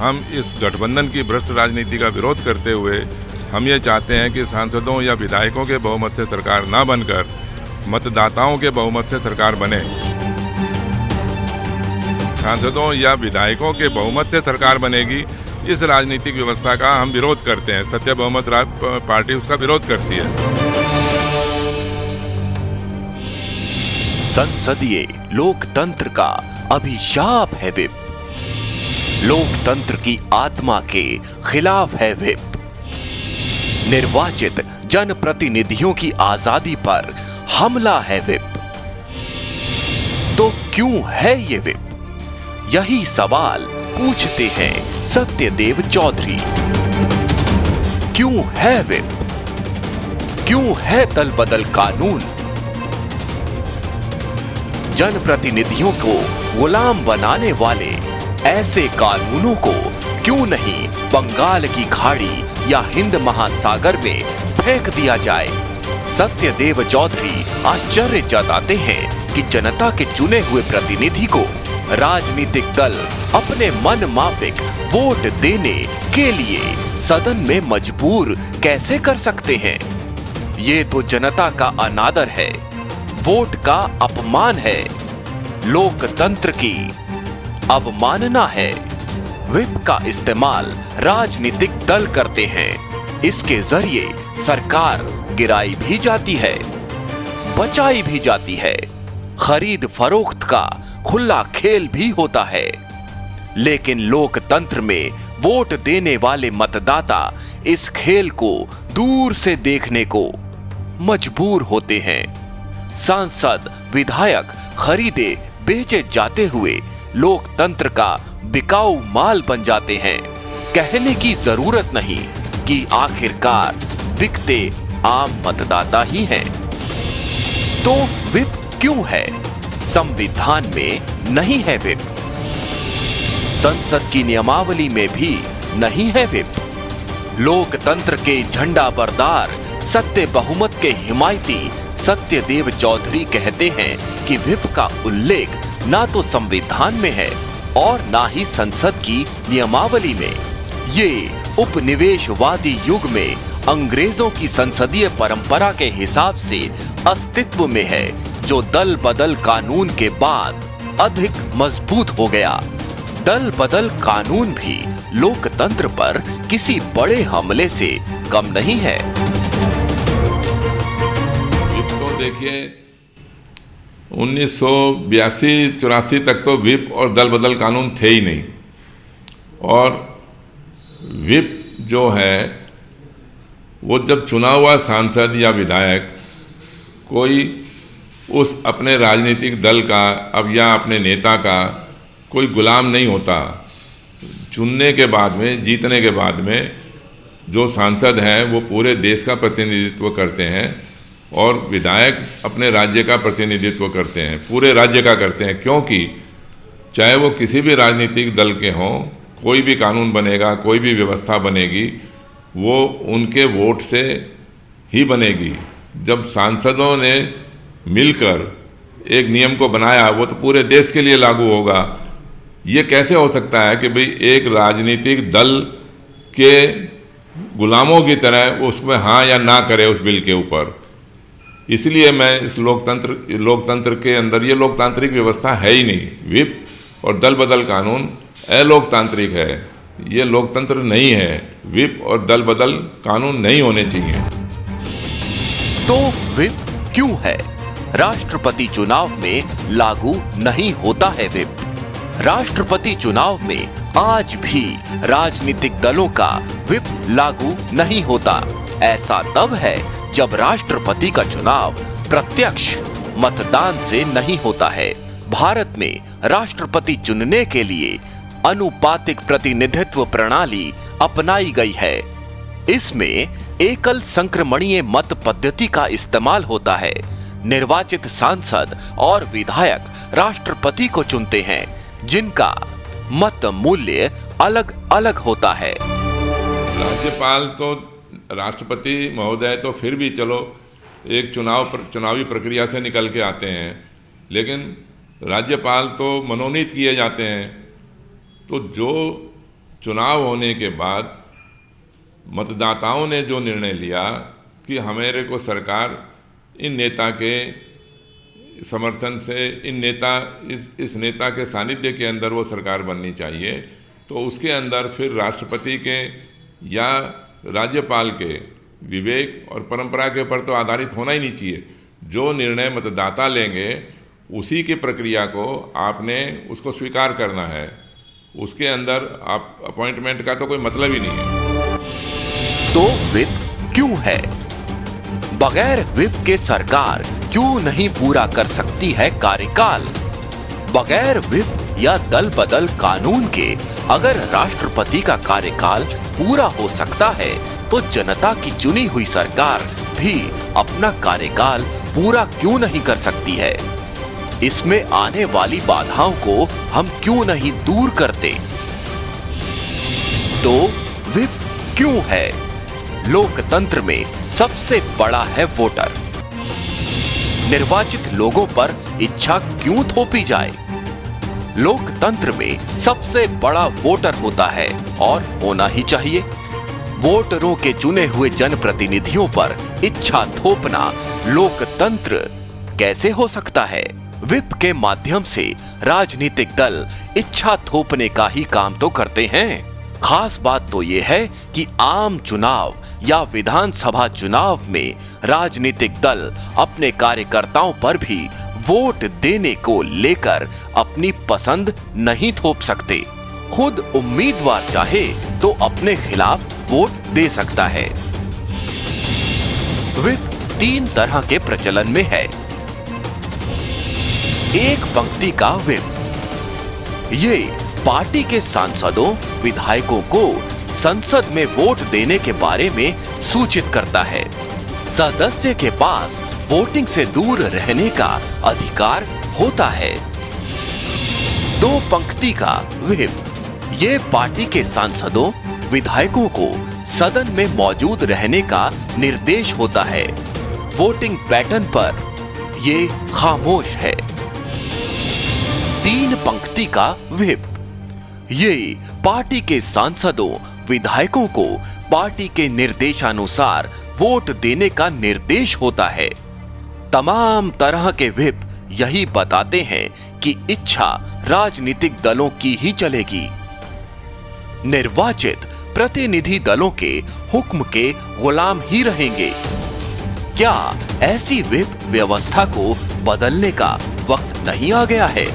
हम इस गठबंधन की भ्रष्ट राजनीति का विरोध करते हुए हम ये चाहते हैं कि सांसदों या विधायकों के बहुमत से सरकार ना बनकर मतदाताओं के बहुमत से सरकार बने। सांसदों या विधायकों के बहुमत से सरकार बनेगी, इस राजनीतिक व्यवस्था का हम विरोध करते हैं। सत्य बहुमत पार्टी उसका विरोध करती है। संसदीय लोकतंत्र का अभिशाप है व्हिप। लोकतंत्र की आत्मा के खिलाफ है व्हिप। निर्वाचित जनप्रतिनिधियों की आजादी पर हमला है व्हिप। तो क्यों है ये व्हिप? यही सवाल पूछते हैं सत्यदेव चौधरी। क्यों है व्हिप? क्यों है दल बदल कानून? जनप्रतिनिधियों को गुलाम बनाने वाले ऐसे कानूनों को क्यों नहीं बंगाल की खाड़ी या हिंद महासागर में फेंक दिया जाए? सत्यदेव चौधरी आश्चर्य जताते हैं कि जनता के चुने हुए प्रतिनिधि को राजनीतिक दल अपने मन माफिक वोट देने के लिए सदन में मजबूर कैसे कर सकते हैं? ये तो जनता का अनादर है, वोट का अपमान है, लोकतंत्र की अवमानना है। व्हिप का इस्तेमाल राजनीतिक दल करते हैं। इसके जरिए सरकार गिराई भी जाती है, बचाई भी जाती है। खरीद फरोख्त का खुला खेल भी होता है। लेकिन लोकतंत्र में वोट देने वाले मतदाता इस खेल को दूर से देखने को मजबूर होते हैं। सांसद विधायक खरीदे बेचे जाते हुए लोकतंत्र का बिकाऊ माल बन जाते हैं। कहने की जरूरत नहीं कि आखिरकार बिकते आम मतदाता ही हैं। तो व्हिप क्यों है? संविधान में नहीं है व्हिप। संसद की नियमावली में भी नहीं है व्हिप। लोकतंत्र के झंडा बरदार सत्य बहुमत के हिमायती सत्यदेव चौधरी कहते हैं कि व्हिप का उल्लेख ना तो संविधान में है और ना ही संसद की नियमावली में। ये उपनिवेशवादी युग में अंग्रेजों की संसदीय परंपरा के हिसाब से अस्तित्व में है, जो दल बदल कानून के बाद अधिक मजबूत हो गया। दल बदल कानून भी लोकतंत्र पर किसी बड़े हमले से कम नहीं है। तो देखिए 1982-84 तक तो व्हिप और दल बदल कानून थे ही नहीं। और व्हिप जो है वो जब चुना हुआ सांसद या विधायक कोई उस अपने राजनीतिक दल का अब या अपने नेता का कोई गुलाम नहीं होता। चुनने के बाद में, जीतने के बाद में जो सांसद हैं वो पूरे देश का प्रतिनिधित्व करते हैं और विधायक अपने राज्य का प्रतिनिधित्व करते हैं, पूरे राज्य का करते हैं। क्योंकि चाहे वो किसी भी राजनीतिक दल के हों, कोई भी कानून बनेगा, कोई भी व्यवस्था बनेगी, वो उनके वोट से ही बनेगी। जब सांसदों ने मिलकर एक नियम को बनाया वो तो पूरे देश के लिए लागू होगा। ये कैसे हो सकता है कि भाई एक राजनीतिक दल के गुलामों की तरह उसमें हाँ या ना करे उस बिल के ऊपर? इसलिए मैं इस लोकतंत्र के अंदर ये लोकतांत्रिक व्यवस्था है ही नहीं। व्हिप और दल बदल कानून अलोकतांत्रिक है, ये लोकतंत्र नहीं है। व्हिप और दल बदल कानून नहीं होने चाहिए। तो व्हिप क्यों है? राष्ट्रपति चुनाव में लागू नहीं होता है व्हिप। राष्ट्रपति चुनाव में आज भी राजनीतिक दलों का व्हिप लागू नहीं होता। ऐसा तब है जब राष्ट्रपति का चुनाव प्रत्यक्ष मतदान से नहीं होता है। भारत में राष्ट्रपति चुनने के लिए अनुपातिक प्रतिनिधित्व प्रणाली अपनाई गई है। इसमें एकल संक्रमणीय मत पद्धति का इस्तेमाल होता है। निर्वाचित सांसद और विधायक राष्ट्रपति को चुनते हैं, जिनका मत मूल्य अलग अलग होता है। राज्यपाल तो राष्ट्रपति महोदय तो फिर भी चलो एक चुनावी प्रक्रिया से निकल के आते हैं, लेकिन राज्यपाल तो मनोनीत किए जाते हैं। तो जो चुनाव होने के बाद मतदाताओं ने जो निर्णय लिया कि हमारे को सरकार इन नेता के समर्थन से, इस नेता के सानिध्य के अंदर वो सरकार बननी चाहिए, तो उसके अंदर फिर राष्ट्रपति के या राज्यपाल के विवेक और परंपरा के ऊपर तो आधारित होना ही नहीं चाहिए। जो निर्णय मतदाता लेंगे उसी की प्रक्रिया को आपने उसको स्वीकार करना है। उसके अंदर आप अपॉइंटमेंट का तो कोई मतलब ही नहीं है। तो विप क्यों है? बगैर विप के सरकार क्यों नहीं पूरा कर सकती है कार्यकाल? बगैर विप या दल बदल कानून के अगर राष्ट्रपति का कार्यकाल पूरा हो सकता है तो जनता की चुनी हुई सरकार भी अपना कार्यकाल पूरा क्यों नहीं कर सकती है? इसमें आने वाली बाधाओं को हम क्यों नहीं दूर करते? तो विप क्यों है? लोकतंत्र में सबसे बड़ा है वोटर। निर्वाचित लोगों पर इच्छा क्यों थोपी जाए? लोकतंत्र में सबसे बड़ा वोटर होता है और होना ही चाहिए। वोटरों के चुने हुए जनप्रतिनिधियों पर इच्छा थोपना लोकतंत्र कैसे हो सकता है? विप के माध्यम से राजनीतिक दल इच्छा थोपने का ही काम तो करते हैं। खास बात तो यह है कि आम चुनाव या विधानसभा चुनाव में राजनीतिक दल अपने कार्यकर्ताओं पर भी वोट देने को लेकर अपनी पसंद नहीं थोप सकते। खुद उम्मीदवार चाहे तो अपने खिलाफ वोट दे सकता है। विप 3 तरह के प्रचलन में है। एक पंक्ति का विप, ये पार्टी के सांसदों विधायकों को संसद में वोट देने के बारे में सूचित करता है। सदस्य के पास वोटिंग से दूर रहने का अधिकार होता है। 2 पंक्ति का व्हिप, ये पार्टी के सांसदों विधायकों को सदन में मौजूद रहने का निर्देश होता है। वोटिंग पैटर्न पर ये खामोश है। 3 पंक्ति का व्हिप, ये पार्टी के सांसदों विधायकों को पार्टी के निर्देशानुसार वोट देने का निर्देश होता है। तमाम तरह के व्हिप यही बताते हैं कि इच्छा राजनीतिक दलों की ही चलेगी। निर्वाचित प्रतिनिधि दलों के हुक्म के गुलाम ही रहेंगे। क्या ऐसी व्हिप व्यवस्था को बदलने का वक्त नहीं आ गया है?